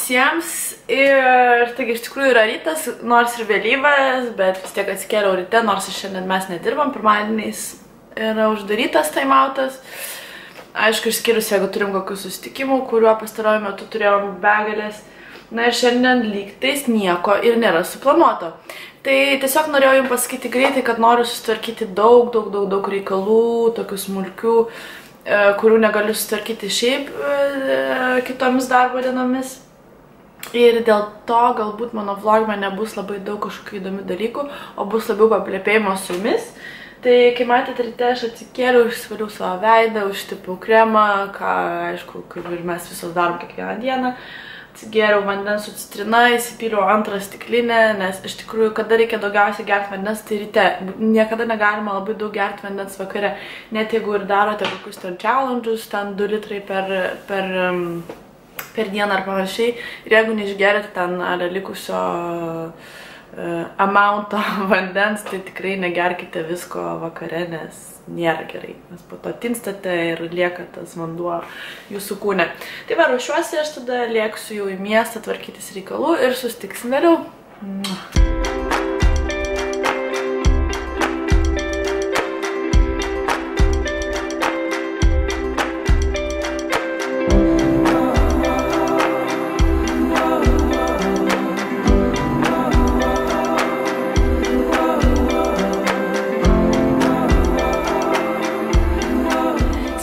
visiems ir taigi iš tikrųjų yra rytas, nors ir vėlyvas, bet vis tiek atsikėliau ryte, nors šiandien mes nedirbam, pirmadieniais yra uždarytas taimautas. Aišku, išskyrus, jeigu turim kokių susitikimų, kuriuo pastaruoju metu turėjom begalės. Na ir šiandien lygtais nieko ir nėra suplanuoto. Tai tiesiog norėjau jums pasakyti greitai, kad noriu susitvarkyti daug reikalų, tokių smulkių, kurių negaliu susitvarkyti šiaip kitomis darbo dienomis. Ir dėl to galbūt mano vlogime nebus labai daug kažkokių įdomių dalykų, o bus labiau paplepėjimo su jumis. Tai kai matėte ryte, aš atsikėliau, išsivaliau savo veidą, užtipiau kremą, ką, aišku, kaip ir mes visos darom kiekvieną dieną. Atsigėriau vandens su citrina, įsipyliau antrą stiklinę, nes iš tikrųjų, kada reikia daugiausiai gerti vandens, tai ryte. Niekada negalima labai daug gerti vandens vakare, net jeigu ir darote kokius ten challenge'us, ten 2 litrai per dieną ar panašiai. Ir jeigu neišgerite ten likusio amountą vandens, tai tikrai negerkite visko vakare, nes nėra gerai. Nes po to tinstate ir lieka tas vanduo jūsų kūne. Tai va, ruošiuosi, aš tada lėksiu jau į miestą tvarkytis reikalų ir susitiksim vėliau.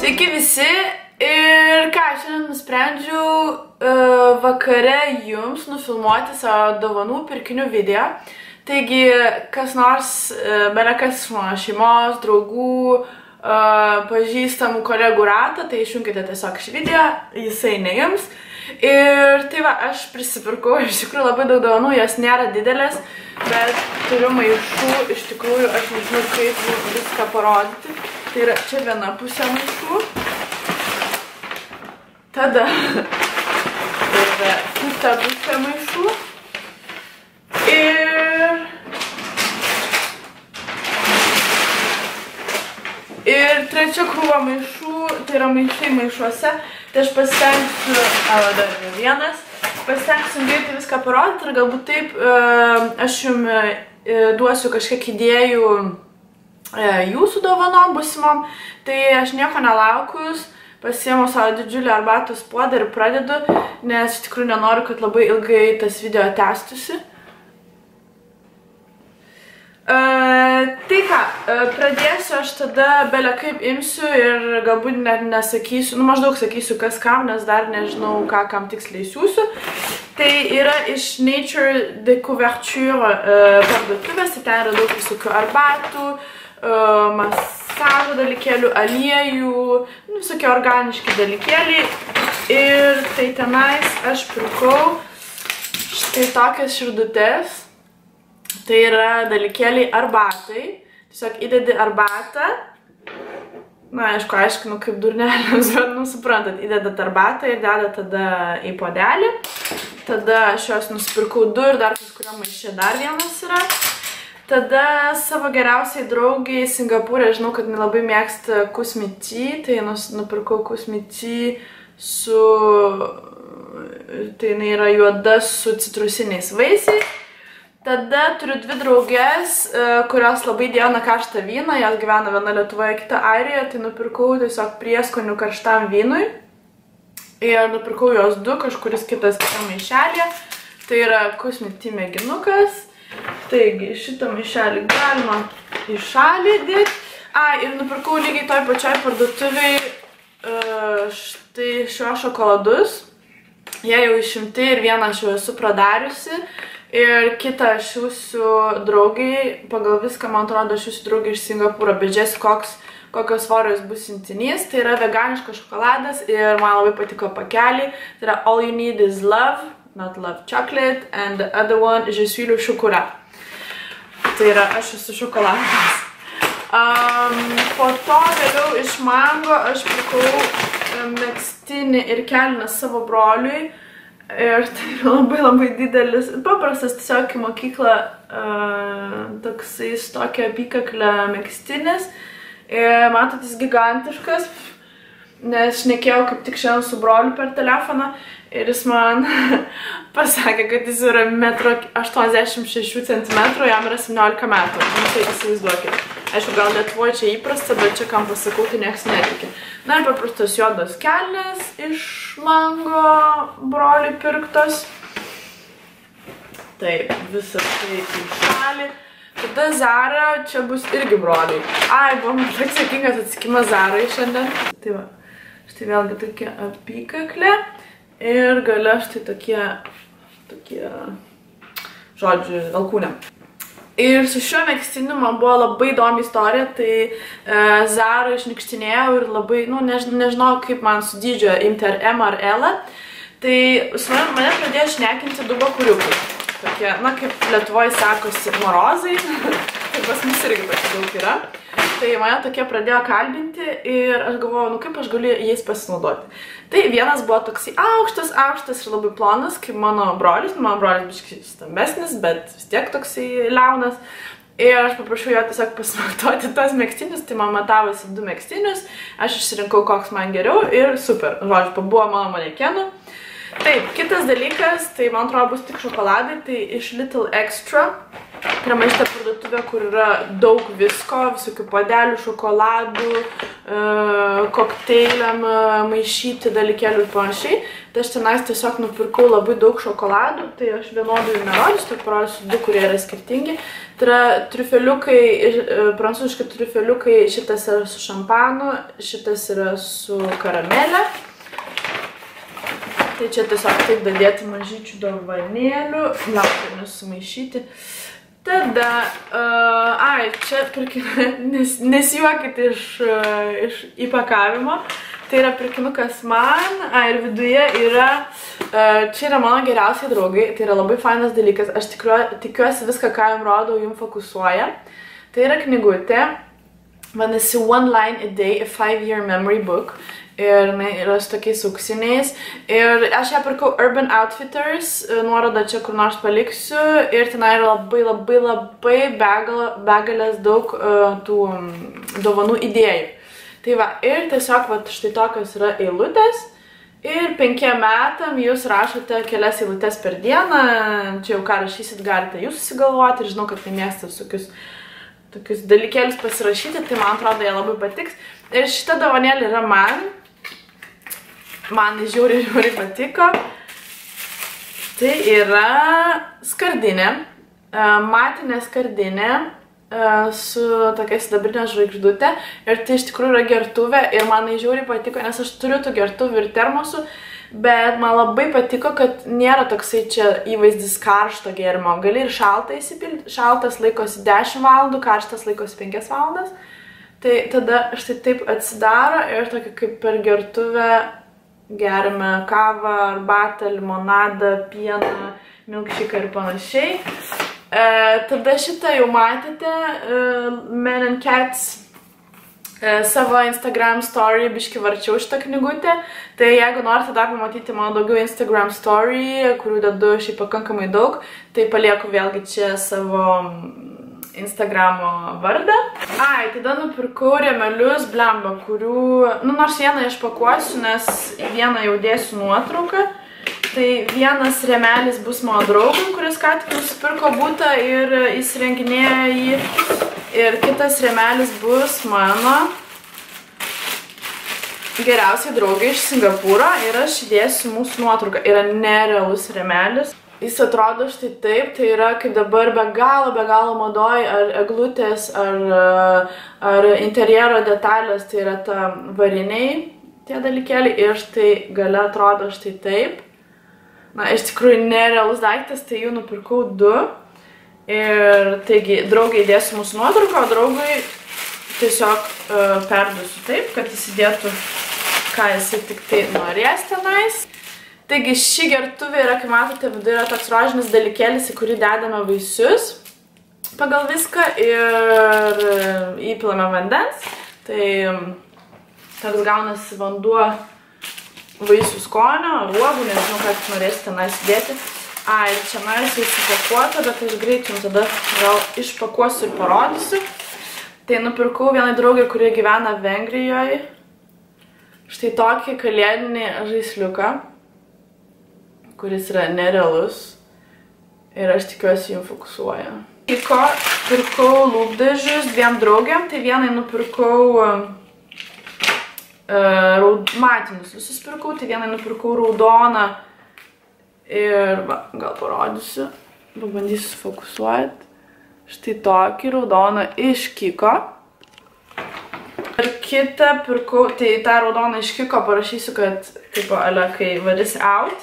Sveiki visi ir ką, šiandien nusprendžiau vakare jums nufilmuoti savo dovanų pirkinių video. Taigi, kas nors, belekas iš mano šeimos, draugų, pažįstamų kolegų ratą, tai išjunkite tiesiog šį video, jisai ne jums. Ir tai va, aš prisipirkau iš tikrųjų labai daug dovanų, jos nėra didelės, bet turiu maišų, iš tikrųjų aš nežinau kaip viską parodyti. Tai yra čia viena pusė maišų, tada kita pusė maišų ir trečia krūva maišų, tai yra maišai maišuose. Tai aš pasistengsiu, dar vienas, pasistengsiu greitai viską parodyti ir galbūt taip aš jums duosiu kažkiek idėjų jūsų dovanom busimom. Tai aš nieko nelaukus, pasiėmiau savo didžiulį arbatos puodą ir pradedu, nes iš tikrųjų nenoriu, kad labai ilgai tas video tęstųsi. Tai ką, pradėsiu aš tada bele kaip imsiu ir galbūt net nesakysiu, maždaug sakysiu kas kam, nes dar nežinau kam tiksliai siūsiu. Tai yra iš Nature Découverture parduotuvės, tai ten yra daug visokių arbatų, masažo dalykėlių, aliejų, visokie organiški dalykėliai. Ir tai tenais aš pirkau štai tokias širdutės. Tai yra dalykėliai arbatai. Tiesiog įdedi arbatą. Na, aišku, aiškinu kaip durneliams, bet suprantat, įdedat arbatą ir dedat tada į puodelį. Tada aš jos nusipirkau 2 ir dar kažkurio maiše dar vienas yra. Tada savo geriausiai draugiai Singapūrė, žinau, kad labai mėgsta kusmiti, tai nupirkau kusmiti su, tai jinai yra juoda su citrusiniais vaisiais. Tada turiu 2 draugės, kurios labai dievina karštą vyną, jos gyvena viena Lietuvoje, kita Airijoje, tai nupirkau tiesiog prieskonių karštam vynui. Ir nupirkau jos 2, kažkuris kitas kitą maišelį, tai yra kusmiti mėginukas. Taigi, šitą maišelį galima į šalį dėti. Ir nupirkau lygiai toj pačioj parduotuviai štai šiuos šokoladus. Jie jau išimti ir vieną aš jau esu pradariusi. Ir kitą aš siūsiu draugiai, pagal viską, man atrodo, aš siūsiu draugiai iš Singapūro, bet žiūrėsiu, kokios svorio jis bus siuntinys. Tai yra veganiškas šokoladas ir man labai patiko pakelį. Tai yra All You Need Is Love. Not Love Chocolate, and the other one, Je suis le chocolat. Tai yra, aš esu šokoladas. Po to vėliau iš Mango aš pirkau megztinį ir kelnę savo broliui. Ir tai yra labai didelis, paprastas tiesiog į mokyklą toksai su tokia apykaklė megztinis. Ir matot, jis gigantiškas. nes šnekėjau kaip tik šiandien su broliu per telefoną ir jis man pasakė, kad jis yra 1,86 cm, jam yra 17 metų. Nu, tai įsivaizduokit. Aišku, gal Lietuvoje čia įprasta, bet čia kam pasakau, tai nieks netikė. Na ir paprastos juodos kelnės iš Mango broliui pirktos. Taip, visas tai į šalį. Tada Zara, čia bus irgi broliai. Ai, buvo man toks sėkingas atsikimas Zarai šiandien. Tai va, štai vėlgi tokia apykaklė. Ir gale štai tokie, žodžiu, alkūnė. Ir su šiuo megztiniu man buvo labai įdomi istorija, tai Zara išnykštinėjau ir labai, nu, nežinau kaip man su dydžio imti ar M ar L. Tai su mane pradėjo šnekinti du bakuriukai. Tokie, na, kaip Lietuvoje sakosi, morozai, tai pas mus irgi tokie daug yra. Tai mane tokie pradėjo kalbinti ir aš galvojau, nu kaip aš galiu jais pasinaudoti. Tai vienas buvo toksai aukštas ir labai plonas, kaip mano brolis biškai stambesnis, bet vis tiek toksai liaunas. Ir aš paprašiau jo tiesiog pasinaudoti tos megztinius, tai man matavosi 2 megztinius, aš išsirinkau koks man geriau ir super, žodžiu, pabuvo mano manekenu. Taip, kitas dalykas, tai man atrodo bus tik šokoladai, tai iš Little Extra. Tai yra mažytė parduotuvė, kur yra daug visko, visokių padelių, šokoladų, kokteiliam maišyti dalykėlių ir panašiai. Tai aš tenais tiesiog nupirkau labai daug šokoladų, tai aš vienodų jų nerodysiu, tik parodysiu 2, kurie yra skirtingi. Tai yra triufeliukai, prancūziški triufeliukai, šitas yra su šampanu, šitas yra su karamelė. Tai čia tiesiog taip dadėti mažyčių dovanėlių, laukti nesumaišyti. Tada, čia nesijuokit iš įpakavimo, tai yra pirkinukas man, ir viduje yra, čia yra mano geriausiai draugai, tai yra labai fainas dalykas, aš tikiuosi viską, ką jums rodau, jums fokusuoja. Tai yra knygutė, vadinasi One Line a Day, a 5-year memory book. Ir yra su tokiais auksiniais. Ir aš ją pirkau Urban Outfitters, nuorodą čia kur nors paliksiu. Ir ten yra labai begalės daug tų dovanų idėjų. Tai va, ir tiesiog va, štai tokios yra eilutės. Ir 5 metam jūs rašote kelias eilutes per dieną. Čia jau ką rašysit, galite jūs susigalvoti. Ir žinau, kad tai mėgstate tokius dalykėlius pasirašyti. Tai man atrodo, jie labai patiks. Ir šita dovanėlė yra man žiauriai patiko. Tai yra skardinė, matinė skardinė su tokia sidabrinė žvaigždutė. Ir tai iš tikrųjų yra gertuvė ir man žiauriai patiko, nes aš turiu tų gertuvių ir termosų, bet man labai patiko, kad nėra toksai čia įvaizdis karšto gėrimo. Gali ir šaltą įsipilti, šaltas laikosi 10 valandų, karštas laikosi 5 valandas. Tai tada štai taip atsidaro ir tokia kaip per gertuvę geriame kavą, arbatą, limonadą, pieną, milkšėką ir panašiai. Tada šitą jau matėte, Men and Cats savo Instagram story biški varčiau šitą knygutę. Tai jeigu norite dar pamatyti mano daugiau Instagram story, kurių dedu šiaip pakankamai daug, tai palieku vėlgi čia savo Instagramo vardą. Tada nupirkau rėmelius, blemba, kurių, nors vieną išpakuosiu, nes vieną jau dėsiu nuotrauką. Tai vienas rėmelis bus mano draugui, kuris ką tik nusipirko butą ir įsirenginėja jį. Ir kitas rėmelis bus mano geriausiai draugai iš Singapūro ir aš įdėsiu mūsų nuotrauką. Yra nerealus rėmelis. Jis atrodo štai taip, tai yra kaip dabar be galo madoj, ar eglutės, ar interjero detalės, tai yra ta variniai tie dalykėliai ir štai gale atrodo štai taip. Na, iš tikrųjų nerealus daiktas, tai jų nupirkau 2. Ir taigi draugai įdėsiu mūsų nuotrauką, o draugui tiesiog perduosiu taip, kad įsidėtų, ką jisai tik tai norės tenais. Taigi ši gertuvė yra, kaip matote, viduje yra toks rožinis dalykėlis, į kurį dedame vaisius pagal viską ir įpilame vandens. Tai toks gaunasi vanduo vaisių skonio, ruogų, nežinau, ką jūs norėsite tenais įdėti. Ir čia nais jau supakuota, bet aš greit jums tada gal išpakuosiu ir parodysiu. Tai nupirkau vienai draugė, kurie gyvena Vengrijoje. štai tokį kalėdinį žaisliuką, kuris yra nerealus ir aš tikiuosi jums fokusuoja. Pirkau lūpdažius 2 draugiam, tai vienai nupirkau matinius visus pirkau, tai vienai nupirkau raudoną ir gal parodysiu, pabandysiu sufokusuoti. Štai tokį raudoną iš Kiko. Ir kitą pirkau, tai tą raudoną iš Kiko parašysiu, kad kaip kai vadis out.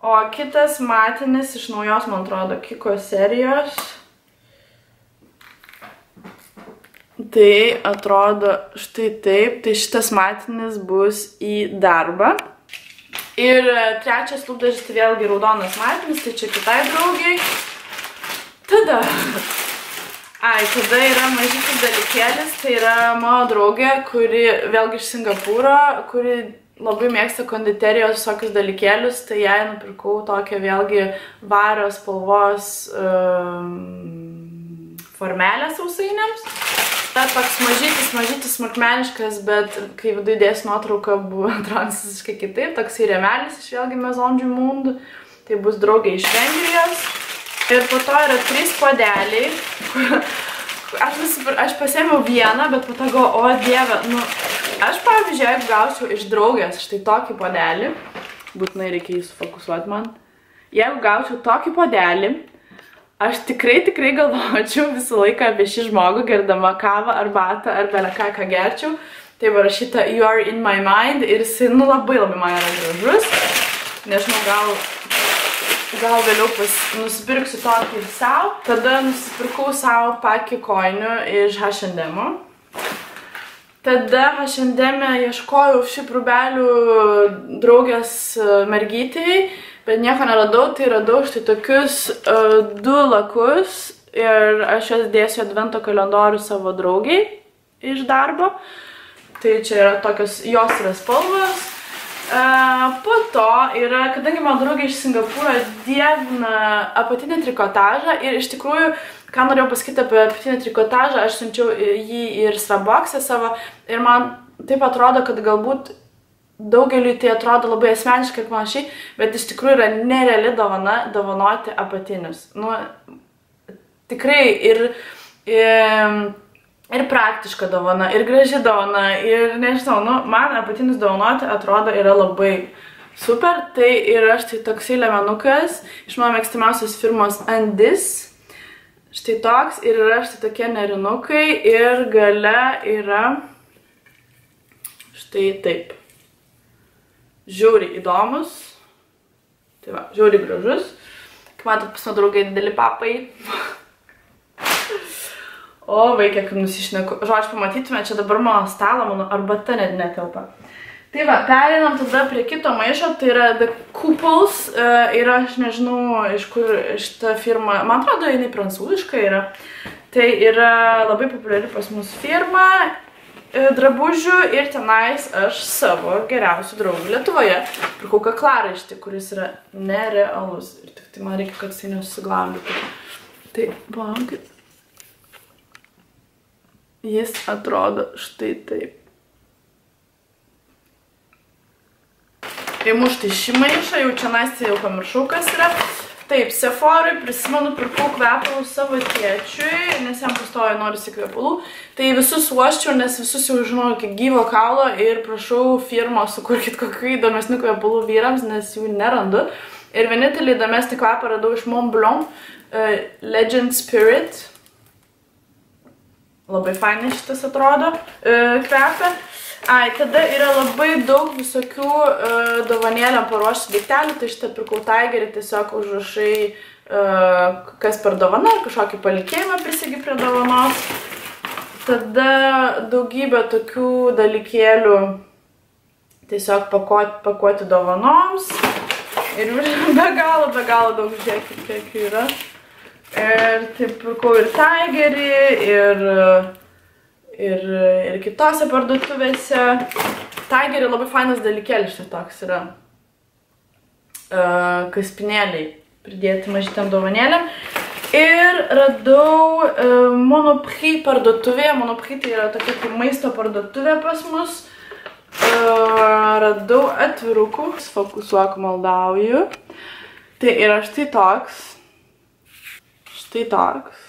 O kitas matinis iš naujos, man atrodo, Kiko serijos. Tai atrodo štai taip, tai šitas matinis bus į darbą. Ir trečias lūpdažis tai vėlgi raudonas matinis, tai čia kitai draugiai. Tada yra mažytis dalykėlis, tai yra mano draugė, kuri vėlgi iš Singapūro, kuri labai mėgsta konditerijos visokius dalykėlius, tai jai nupirkau tokią vėlgi vario spalvos formelę sausainiams. Tai toks mažytis smulkmeniškas, bet kai viduje dėsiu nuotrauką, buvo visiškai kitaip, toksai rėmelis iš vėlgi Maison du Monde, tai bus draugė iš Vengrijos. Ir po to yra 3 puodeliai. Aš pasiėmiau vieną, bet po to galvoju, o dieve, aš pavyzdžiui, jeigu gaučiau iš draugės štai tokį puodelį, būtinai reikia jį sufokusuoti man, jeigu gaučiau tokį puodelį, aš tikrai galvočiau visą laiką apie šį žmogų, gerdama kavą, arbatą ar beleką, ką gerčiau. Tai parašyta You are in my mind ir jisai labai man yra gražus. Nežinau, gal vėliau nusipirksiu tokį ir savo. Tada nusipirkau savo pakį koinių iš H&M. Tada H&M ieškojau šiaip rūbelių draugės mergytei, bet nieko neradau, tai radau štai tokius 2 lakus ir aš jas dėsiu advento kalendorių savo draugiai iš darbo. Tai čia yra tokios, jos yra spalvos. Po to yra, kadangi mano draugė iš Singapūro dievina apatinį trikotažą ir iš tikrųjų, ką norėjau pasakyti apie apatinį trikotažą, aš siunčiau jį ir Starbucks'e savo ir man taip atrodo, kad galbūt daugeliui tai atrodo labai asmeniškai ir panašiai, bet iš tikrųjų yra nereali dovana dovanoti apatinius. Tikrai ir praktiška dovana, ir graži dovana, ir nežinau, man apatinis dovanoti atrodo yra labai super. Tai yra štai toksai lemenukas iš mano mėgstamiausios firmos Andis. Štai toks ir yra štai tokie nerinukai ir gale yra štai taip. Žiauriai įdomus. Tai va, žiauriai gražus. Kaip matot, pas mano draugai dideli papai. O, vaikė, kaip nusišneku. Žodžiu, pamatytume, čia dabar mano stalą, mano arbata net netelpa. Tai va, pereinam tada prie kito maišo, tai yra The Couples. Ir aš nežinau, iš kur šita firma, man atrodo, jinai prancūziška yra. Tai yra labai populiari pas mus firma drabužių ir tenais aš savo geriausių draugų Lietuvoje pirkau kaklaraištį, kuris yra nerealus. Ir tik tai man reikia, kad jisai nesusiglamdytų. Tai, palaukit. Jis atrodo štai taip. Įmu štai šį maišą, jau čia naistį jau pamiršau, kas yra. Taip, Sephorui prisimenu, pirkau kvepalus savo tėčiui, nes jam pastojo norisi kvepalų. Tai visus uoščiau, nes visus jau žinau iki gyvo kaulo ir prašau firmos sukurkit kokių įdomesnių kvepalų vyrams, nes jų nerandu. Ir vienintelį įdomesnį kvepą radau iš Montblanc Legend Spirit. Labai fainai šitas atrodo kvepia. Tada yra labai daug visokių dovanėlėm paruošti daiktelių, tai šitą pirkau Tigerį, tiesiog užrašai kas per dovana, kažkokį palikėjimą prisigi prie dovanos. Tada daugybė tokių dalykėlių tiesiog pakuoti dovanoms. Ir be galo daug, žiūrėkit, kiek yra. Ir taip pirkau ir Tigerį, ir kitose parduotuvėse. Tigerį labai fainas dalykėlis štai toks yra. Kaspinėliai pridėti mažytėm dovanėlėm. Ir radau Monoprix parduotuvėje. Monoprix tai yra tokia kaip maisto parduotuvė pas mus. radau atvirukų. Fokusuok, maldauju. Tai yra štai toks. Štai toks.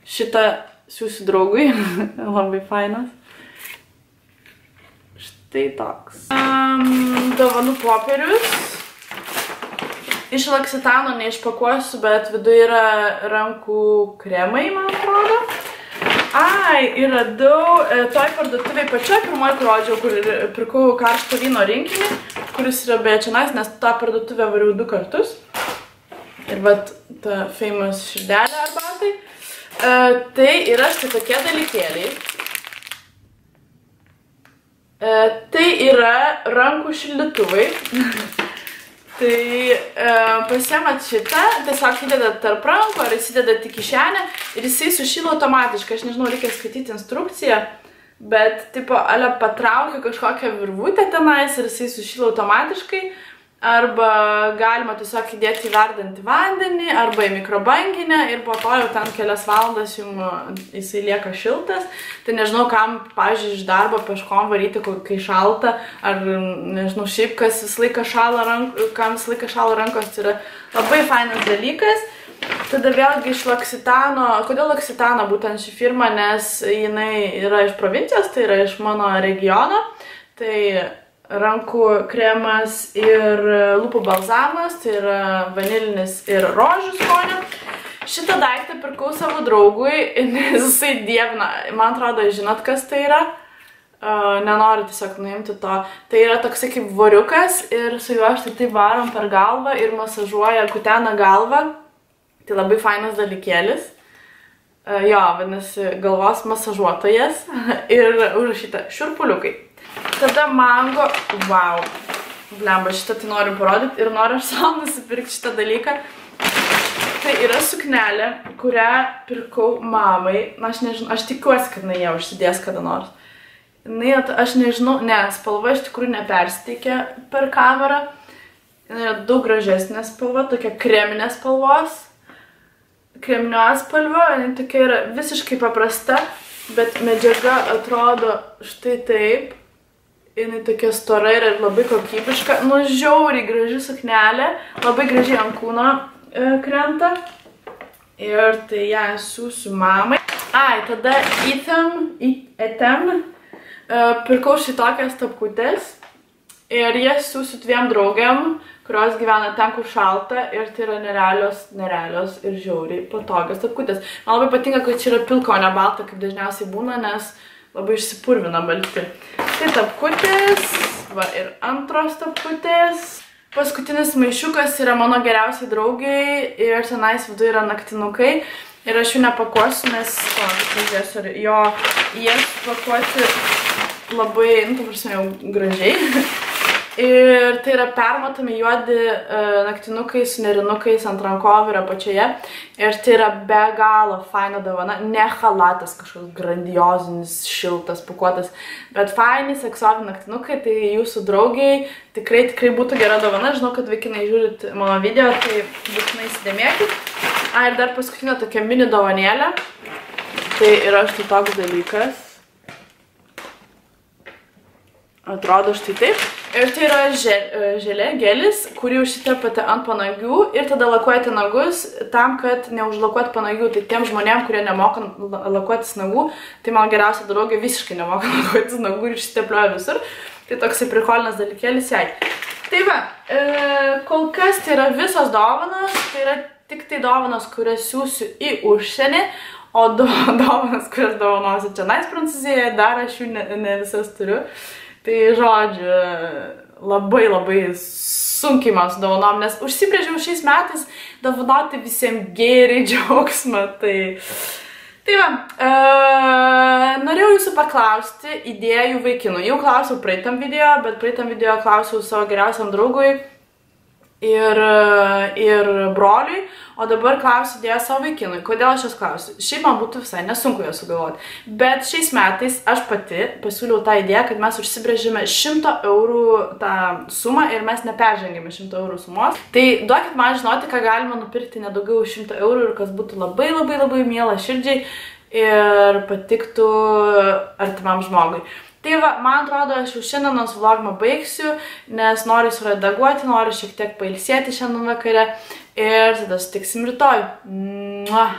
Šitą siūsiu draugui. Labai fainas. Štai toks. Dovanų popierius. Iš L'Occitano neišpakuosiu, bet viduje yra rankų kremai, man atrodo. Ai, ir radau toj parduotuvėj pačioj pirmoji, kur rodžiau, kur pirkau karšto vyno rinkinį, kuris yra beje čianais, nes tą parduotuvę variau 2 kartus. Ir vat ta famous širdelė arbatai. Tai yra štai tokie dalykėliai. Tai yra rankų šildytuvai. Tai pasiemat šitą, tiesiog įdedat tarp rankų ar įsidedat į kišenę ir jisai sušyla automatiškai. Aš nežinau, reikia skaityti instrukciją, bet tipo, ale patraukia kažkokią virvutę tenais ir jisai sušyla automatiškai. Arba galima tiesiog įdėti į verdantį vandenį, arba į mikrobanginę ir po to jau ten kelias valandas jisai lieka šiltas. Tai nežinau, kam, pavyzdžiui, iš darbo peškom varyti, kai šalta, ar nežinau, šiaip, kas visą laiką kam visą laiką šalo rankos, tai yra labai fainas dalykas. Tada vėlgi iš L'Occitano, kodėl L'Occitano būtent ši firma, nes jinai yra iš provincijos, tai yra iš mano regiono. Tai rankų kremas ir lūpų balzamas, tai yra vanilinis ir rožių skonio. Šitą daiktą pirkau savo draugui, nes jisai dievina, man atrodo, žinot, kas tai yra. Nenoriu tiesiog nuimti to. Tai yra toksai kaip voriukas ir su juo aš tai varom per galvą ir masažuoja, kutena galvą. Tai labai fainas dalykėlis. Jo, vadinasi, galvos masažuotojas ir užrašyta šiurpuliukai. Tada mango, wow, blemba, šitą tai norim parodyti ir noriu aš savo nusipirkti šitą dalyką. Tai yra suknelė, kurią pirkau mamai, na aš nežinau, aš tikiuosi, kad ją užsidės kada nors. Aš nežinau, ne, spalva iš tikrųjų nepersiteikė per kamerą. Yra daug gražesnė spalva, tokia kreminė spalvos. Kreminio atspalvio, jinai tokia yra visiškai paprasta, bet medžiaga atrodo štai taip. Jinai tokia stora ir labai kokybiška, nu žiauriai graži suknelė, labai gražiai ant kūno krenta. Ir tai ją siūsiu mamai. Ai, tada Etem pirkau šitokias tapkutės ir jas siūsiu 2 draugiam, kurios gyvena ten, kur šalta ir tai yra nerealios ir žiauriai patogios tapkutės. Man labai patinka, kad čia yra pilka, o ne balta, kaip dažniausiai būna, nes labai išsipurvina balti. Tai tapkutės, va ir antros tapkutės. Paskutinis maišiukas yra mano geriausiai draugiai ir tenais viduje yra naktinukai. Ir aš jų nepakuosiu, nes, jie pakuoti labai, nu, ta prasme, jau gražiai. Ir tai yra permatomi juodi naktinukai su nerinukais ant rankovių ir apačioje. Ir tai yra be galo faina dovana. Ne chalatas kažkoks grandiozinis, šiltas, pakuotas. Bet faini, seksuovi naktinukai, tai jūsų draugiai tikrai būtų gera dovana. Žinau, kad vaikinai žiūrit mano video, tai būtinai įsidėmėkit. Ir dar paskutinė tokia mini dovanėlė. Tai yra štai toks dalykas. Atrodo štai taip. Ir tai yra gelis, kurį užsitepate ant panagių ir tada lakuojate nagus tam, kad neužlakuoti panagių. Tai tiem žmonėm, kurie nemoka lakuotis nagų, tai man geriausia draugė visiškai nemoka lakuotis nagų ir išsiteplioja visur. Tai toksai prikolinas dalykėlis jai. Tai va, kol kas tai yra visos dovanos, tai yra tik tai dovanos, kurias siūsiu į užsienį, o dovanas, kurias dovanosiu čionais Prancūzijoje, dar aš jų ne visas turiu. Tai žodžiu, labai sunkiai man su dovanom, nes užsibrėžiau šiais metais dovanoti visiems gėrį, džiaugsmą. Tai va, norėjau jūsų paklausti idėjų vaikinų. Jau klausiau praeitam video, bet praeitam video klausiau savo geriausiam draugui ir broliui, o dabar klausiu idėją savo vaikinui. Kodėl aš jas klausiu? Šiaip man būtų visai nesunku jas sugalvoti. Bet šiais metais aš pati pasiūliau tą idėją, kad mes užsibrėžėme 100 eurų tą sumą ir mes neperžengėme 100 eurų sumos. Tai duokit man žinoti, ką galima nupirkti nedaugiau 100 eurų ir kas būtų labai miela širdžiai. ir patiktų artimam žmogui. Tai va, man atrodo, aš jau šiandienos vlogmą baigsiu, nes noriu suredaguoti, noriu šiek tiek pailsėti šiandien vakare ir tada sutiksim rytoj. Mua.